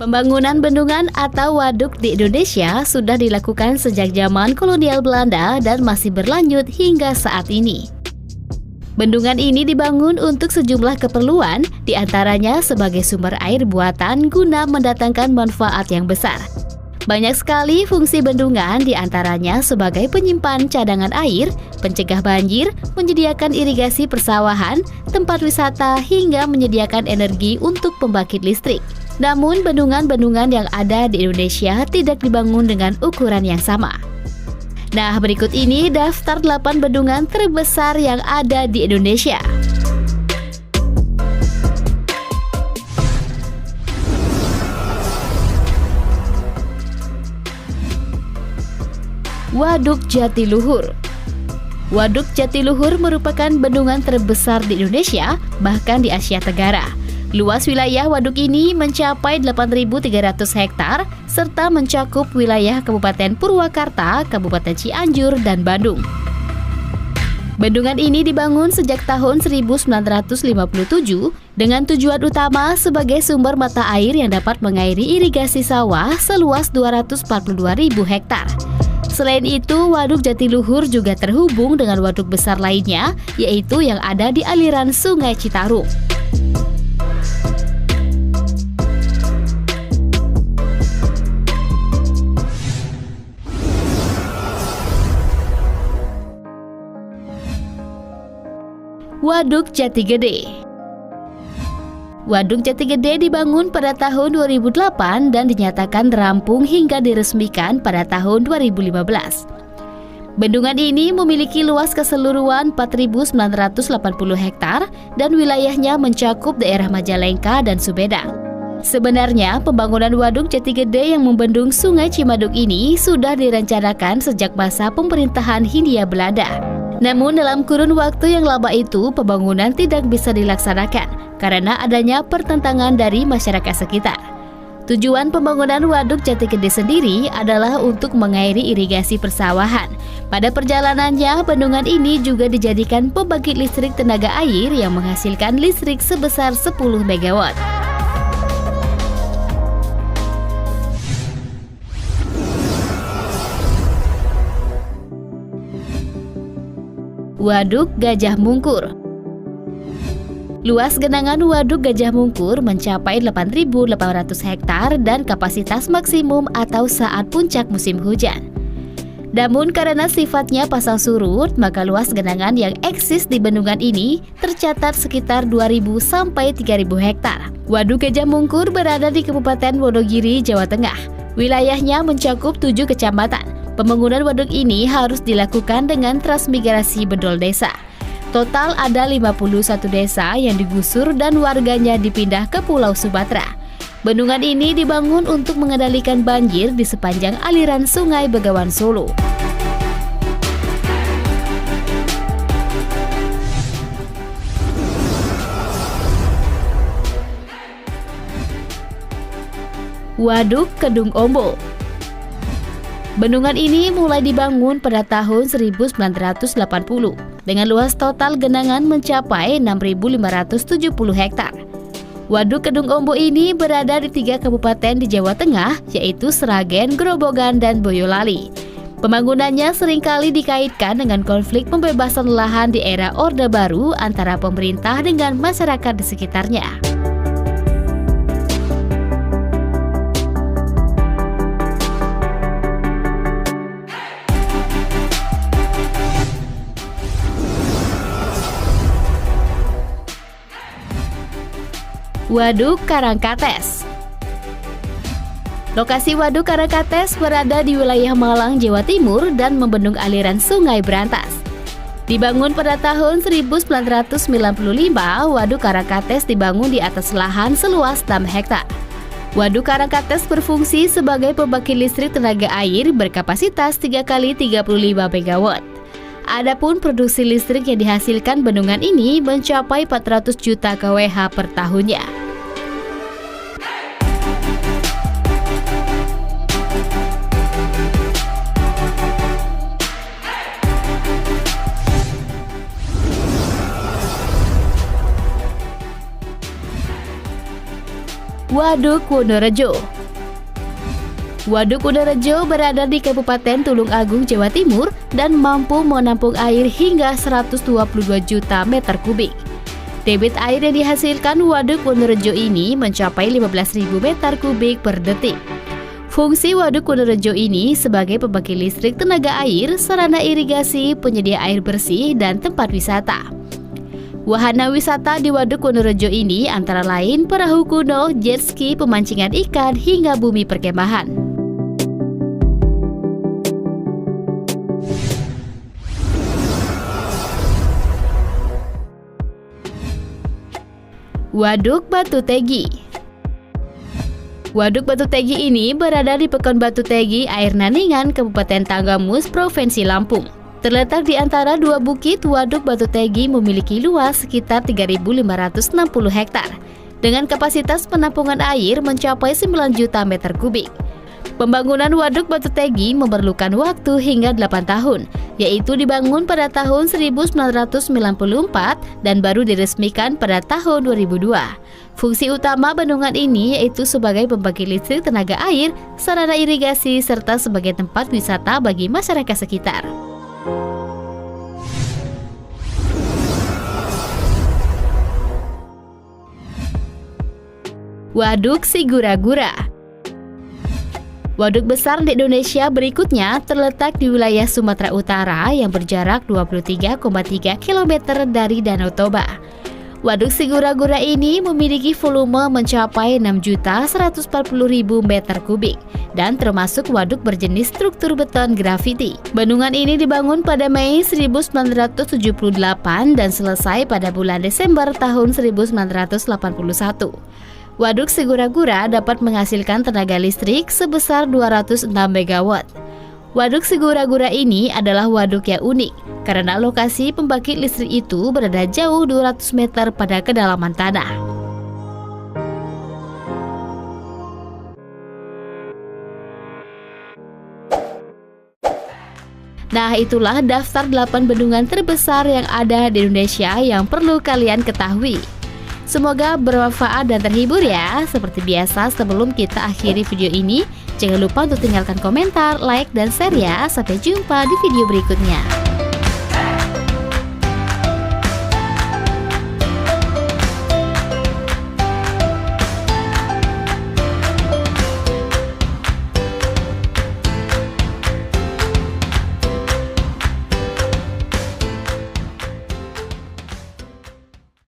Pembangunan bendungan atau waduk di Indonesia sudah dilakukan sejak zaman kolonial Belanda dan masih berlanjut hingga saat ini. Bendungan ini dibangun untuk sejumlah keperluan, diantaranya sebagai sumber air buatan guna mendatangkan manfaat yang besar. Banyak sekali fungsi bendungan, diantaranya sebagai penyimpan cadangan air, pencegah banjir, menyediakan irigasi persawahan, tempat wisata, hingga menyediakan energi untuk pembangkit listrik. Namun, bendungan-bendungan yang ada di Indonesia tidak dibangun dengan ukuran yang sama. Nah, berikut ini daftar 8 bendungan terbesar yang ada di Indonesia. Waduk Jatiluhur. Waduk Jatiluhur merupakan bendungan terbesar di Indonesia, bahkan di Asia Tenggara. Luas wilayah waduk ini mencapai 8.300 hektar, serta mencakup wilayah Kabupaten Purwakarta, Kabupaten Cianjur, dan Bandung. Bendungan ini dibangun sejak tahun 1957 dengan tujuan utama sebagai sumber mata air yang dapat mengairi irigasi sawah seluas 242.000 hektar. Selain itu, Waduk Jatiluhur juga terhubung dengan waduk besar lainnya, yaitu yang ada di aliran Sungai Citarum. Waduk Jatigede. Waduk Jatigede dibangun pada tahun 2008 dan dinyatakan rampung hingga diresmikan pada tahun 2015. Bendungan ini memiliki luas keseluruhan 4.980 hektar dan wilayahnya mencakup daerah Majalengka dan Sumedang. Sebenarnya, pembangunan Waduk Jatigede yang membendung Sungai Cimaduk ini sudah direncanakan sejak masa pemerintahan Hindia Belanda. Namun dalam kurun waktu yang lama itu, pembangunan tidak bisa dilaksanakan karena adanya pertentangan dari masyarakat sekitar. Tujuan pembangunan Waduk Jatigede sendiri adalah untuk mengairi irigasi persawahan. Pada perjalanannya, bendungan ini juga dijadikan pembangkit listrik tenaga air yang menghasilkan listrik sebesar 10 MW. Waduk Gajah Mungkur. Luas genangan Waduk Gajah Mungkur mencapai 8.800 hektar dan kapasitas maksimum atau saat puncak musim hujan. Namun karena sifatnya pasang surut, maka luas genangan yang eksis di bendungan ini tercatat sekitar 2.000 sampai 3.000 hektar. Waduk Gajah Mungkur berada di Kabupaten Wonogiri, Jawa Tengah. Wilayahnya mencakup 7 kecamatan. Pembangunan waduk ini harus dilakukan dengan transmigrasi bedol desa. Total ada 51 desa yang digusur dan warganya dipindah ke Pulau Sumatera. Bendungan ini dibangun untuk mengendalikan banjir di sepanjang aliran Sungai Begawan Solo. Waduk Kedung Ombo. Bendungan ini mulai dibangun pada tahun 1980 dengan luas total genangan mencapai 6.570 hektar. Waduk Kedung Ombo ini berada di 3 kabupaten di Jawa Tengah, yaitu Sragen, Grobogan, dan Boyolali. Pembangunannya seringkali dikaitkan dengan konflik pembebasan lahan di era Orde Baru antara pemerintah dengan masyarakat di sekitarnya. Waduk Karangkates. Lokasi Waduk Karangkates berada di wilayah Malang, Jawa Timur dan membendung aliran Sungai Brantas. Dibangun pada tahun 1995, Waduk Karangkates dibangun di atas lahan seluas 6 hektar. Waduk Karangkates berfungsi sebagai pembangkit listrik tenaga air berkapasitas 3 kali 35 MW. Adapun produksi listrik yang dihasilkan bendungan ini mencapai 400 juta kWh per tahunnya. Waduk Wonorejo. Waduk Wonorejo berada di Kabupaten Tulung Agung, Jawa Timur dan mampu menampung air hingga 122 juta meter kubik. Debit air yang dihasilkan Waduk Wonorejo ini mencapai 15.000 meter kubik per detik. Fungsi Waduk Wonorejo ini sebagai pembangkit listrik tenaga air, sarana irigasi, penyedia air bersih, dan tempat wisata. Wahana wisata di Waduk Wonorejo ini antara lain perahu kuno, jet ski, pemancingan ikan, hingga bumi perkemahan. Waduk Batu Tegi. Waduk Batu Tegi ini berada di Pekon Batu Tegi, Air Naningan, Kabupaten Tanggamus, Provinsi Lampung. Terletak di antara dua bukit, Waduk Batu Tegi memiliki luas sekitar 3.560 hektar dengan kapasitas penampungan air mencapai 9 juta meter kubik. Pembangunan Waduk Batu Tegi memerlukan waktu hingga 8 tahun, yaitu dibangun pada tahun 1994 dan baru diresmikan pada tahun 2002. Fungsi utama bendungan ini yaitu sebagai pembangkit listrik tenaga air, sarana irigasi, serta sebagai tempat wisata bagi masyarakat sekitar. Waduk Sigura-gura. Waduk besar di Indonesia berikutnya terletak di wilayah Sumatera Utara yang berjarak 23,3 km dari Danau Toba. Waduk Sigura-gura ini memiliki volume mencapai 6.140.000 meter kubik dan termasuk waduk berjenis struktur beton grafiti. Bendungan ini dibangun pada Mei 1978 dan selesai pada bulan Desember tahun 1981. Waduk Sigura-gura dapat menghasilkan tenaga listrik sebesar 206 MW. Waduk Sigura-gura ini adalah waduk yang unik karena lokasi pembangkit listrik itu berada jauh 200 meter pada kedalaman tanah. Nah, itulah daftar 8 bendungan terbesar yang ada di Indonesia yang perlu kalian ketahui. Semoga bermanfaat dan terhibur ya. Seperti biasa, sebelum kita akhiri video ini, jangan lupa untuk tinggalkan komentar, like, dan share ya. Sampai jumpa di video berikutnya.